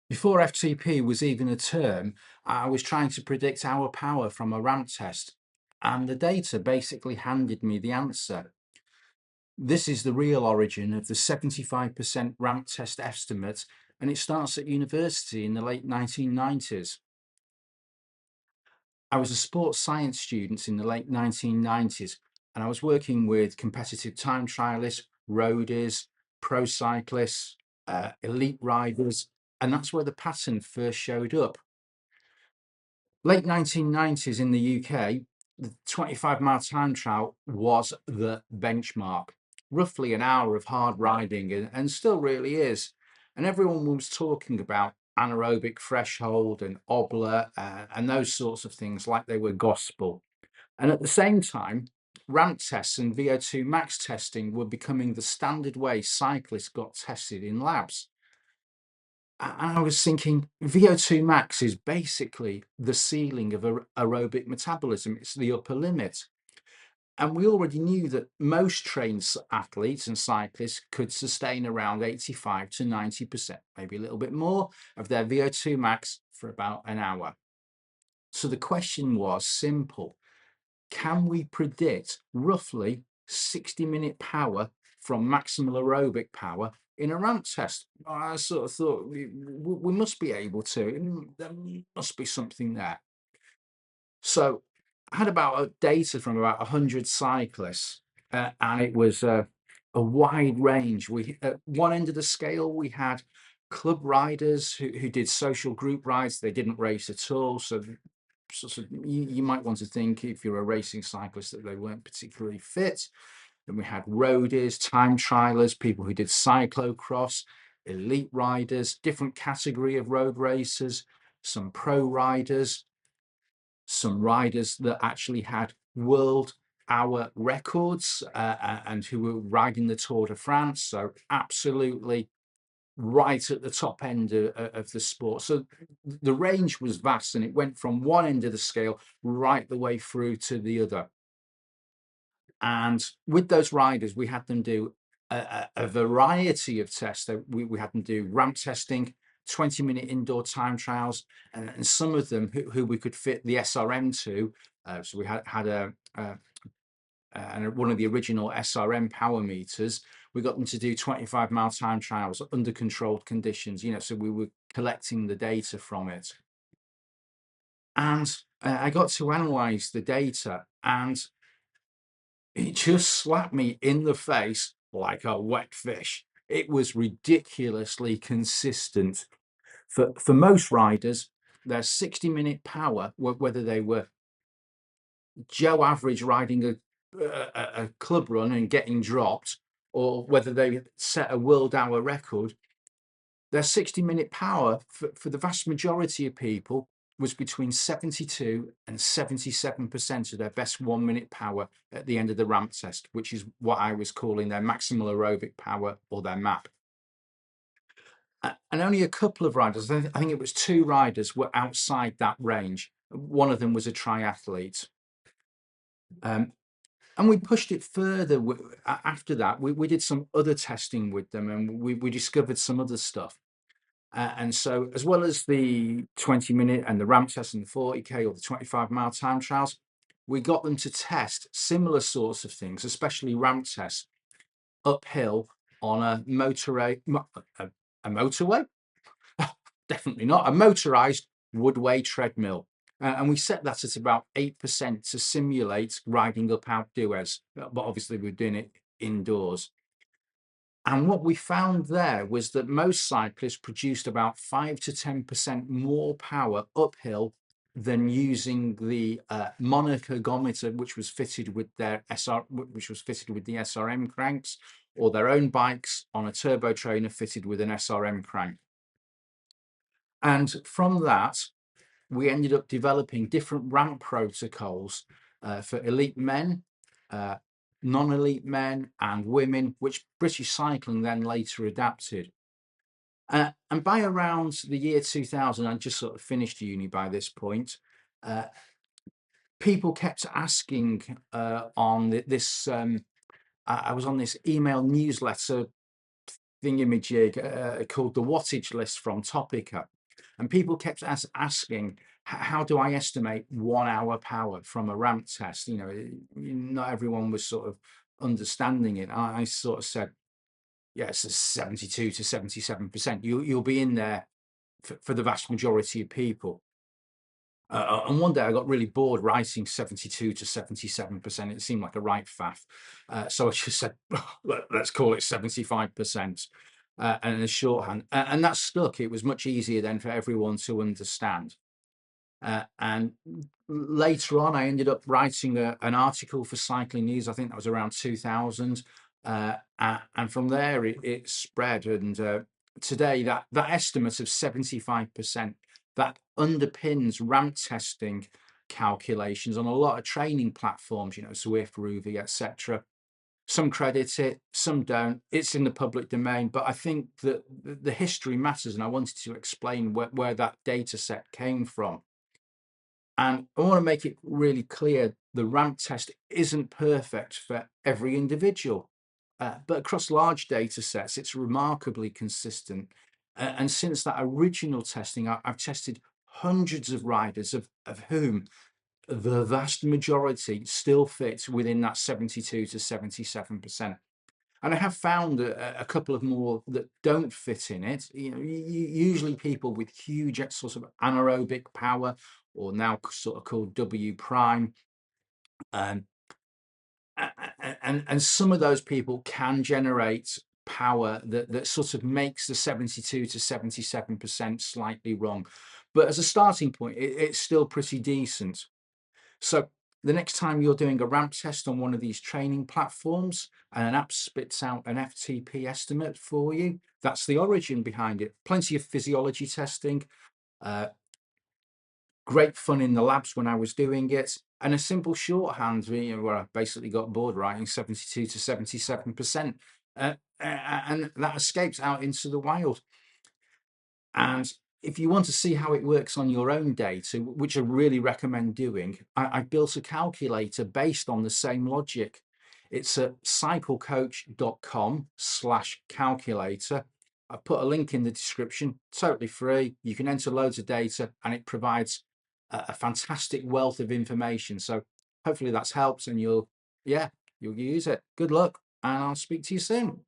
Before FTP was even a term, I was trying to predict hour power from a ramp test, and the data basically handed me the answer. This is the real origin of the 75% ramp test estimate, and it starts at university in the late 1990s. I was a sports science student in the late 1990s, and I was working with competitive time trialists, roadies, pro cyclists, elite riders, and that's where the pattern first showed up. Late 1990s in the UK, the 25-mile time trial was the benchmark, roughly an hour of hard riding, and still really is. And everyone was talking about anaerobic threshold and obla and those sorts of things like they were gospel. And at the same time, ramp tests and VO₂max testing were becoming the standard way cyclists got tested in labs. And I was thinking VO₂max is basically the ceiling of aerobic metabolism. It's the upper limit. And we already knew that most trained athletes and cyclists could sustain around 85 to 90%, maybe a little bit more, of their VO₂max for about an hour. So the question was simple. Can we predict roughly 60-minute power from maximal aerobic power in a ramp test? I sort of thought we must be able to. There must be something there. So I had about data from about 100 cyclists, and it was a wide range. We at one end of the scale we had club riders who did social group rides. They didn't race at all, so sort of you might want to think if you're a racing cyclist that they weren't particularly fit. Then we had roadies, time trialers, people who did cyclocross, elite riders, different category of road racers, some pro riders, some riders that actually had world hour records and who were riding the Tour de France. So absolutely right at the top end of the sport. So the range was vast and it went from one end of the scale right the way through to the other. And with those riders, we had them do a variety of tests. So we had them do ramp testing, 20-minute indoor time trials, and some of them who we could fit the SRM to. So we had one of the original SRM power meters. We got them to do 25-mile time trials under controlled conditions, so we were collecting the data from it. And I got to analyze the data, and it just slapped me in the face like a wet fish. It was ridiculously consistent. For most riders, their 60-minute power, whether they were Joe Average riding a club run and getting dropped, or whether they set a world hour record, their 60-minute power for the vast majority of people was between 72 and 77% of their best 1 minute power at the end of the ramp test, which is what I was calling their maximal aerobic power, or their MAP. And only a couple of riders, I think it was 2 riders, were outside that range. One of them was a triathlete. And we pushed it further after that. We did some other testing with them, and we discovered some other stuff. And so, as well as the 20-minute and the ramp test and the 40K or the 25-mile time trials, we got them to test similar sorts of things, especially ramp tests uphill on a motorway. A motorway? Definitely not. A motorized woodway treadmill. And we set that at about 8% to simulate riding up Alpe d'Huez, but obviously we're doing it indoors. And what we found there was that most cyclists produced about 5 to 10% more power uphill than using the monarch ergometer, which was fitted with the SRM cranks, or their own bikes on a turbo trainer fitted with an SRM crank. And from that, we ended up developing different ramp protocols for elite men, non-elite men, and women, which British Cycling then later adapted. And by around the year 2000, I'd just sort of finished uni by this point, people kept asking on this, I was on this email newsletter thingamajig called the Wattage List from Topica. And people kept asking, how do I estimate 1 hour power from a ramp test? You know, not everyone was sort of understanding it. I sort of said, yeah, it's a 72 to 77%. You'll be in there for the vast majority of people. And one day I got really bored writing 72 to 77%. It seemed like a right faff. So I just said, let's call it 75%, and a shorthand. And that stuck. It was much easier then for everyone to understand. And later on, I ended up writing an article for Cycling News. I think that was around 2000. And from there, it spread. And today, that estimate of 75%, that underpins ramp testing calculations on a lot of training platforms, you know, Zwift, Ruby, etc. Some credit it, some don't. It's in the public domain, but I think that the history matters, and I wanted to explain where that data set came from. And I want to make it really clear, the ramp test isn't perfect for every individual, but across large data sets, it's remarkably consistent. And since that original testing, I've tested hundreds of riders, of whom the vast majority still fit within that 72 to 77%. And I have found a couple of more that don't fit in it. You know, usually people with huge sort of anaerobic power, or now sort of called W prime, um, and some of those people can generate power that sort of makes the 72 to 77% slightly wrong. But as a starting point, it's still pretty decent. So the next time you're doing a ramp test on one of these training platforms and an app spits out an FTP estimate for you, that's the origin behind it. Plenty of physiology testing, uh, great fun in the labs when I was doing it, and a simple shorthand, you know, where I basically got bored writing 72 to 77%. And that escapes out into the wild. And if you want to see how it works on your own data, which I really recommend doing, I built a calculator based on the same logic. It's at cyclecoach.com/calculator. I put a link in the description, totally free. You can enter loads of data and it provides a fantastic wealth of information. So hopefully that's helped and you'll use it. Good luck, and I'll speak to you soon.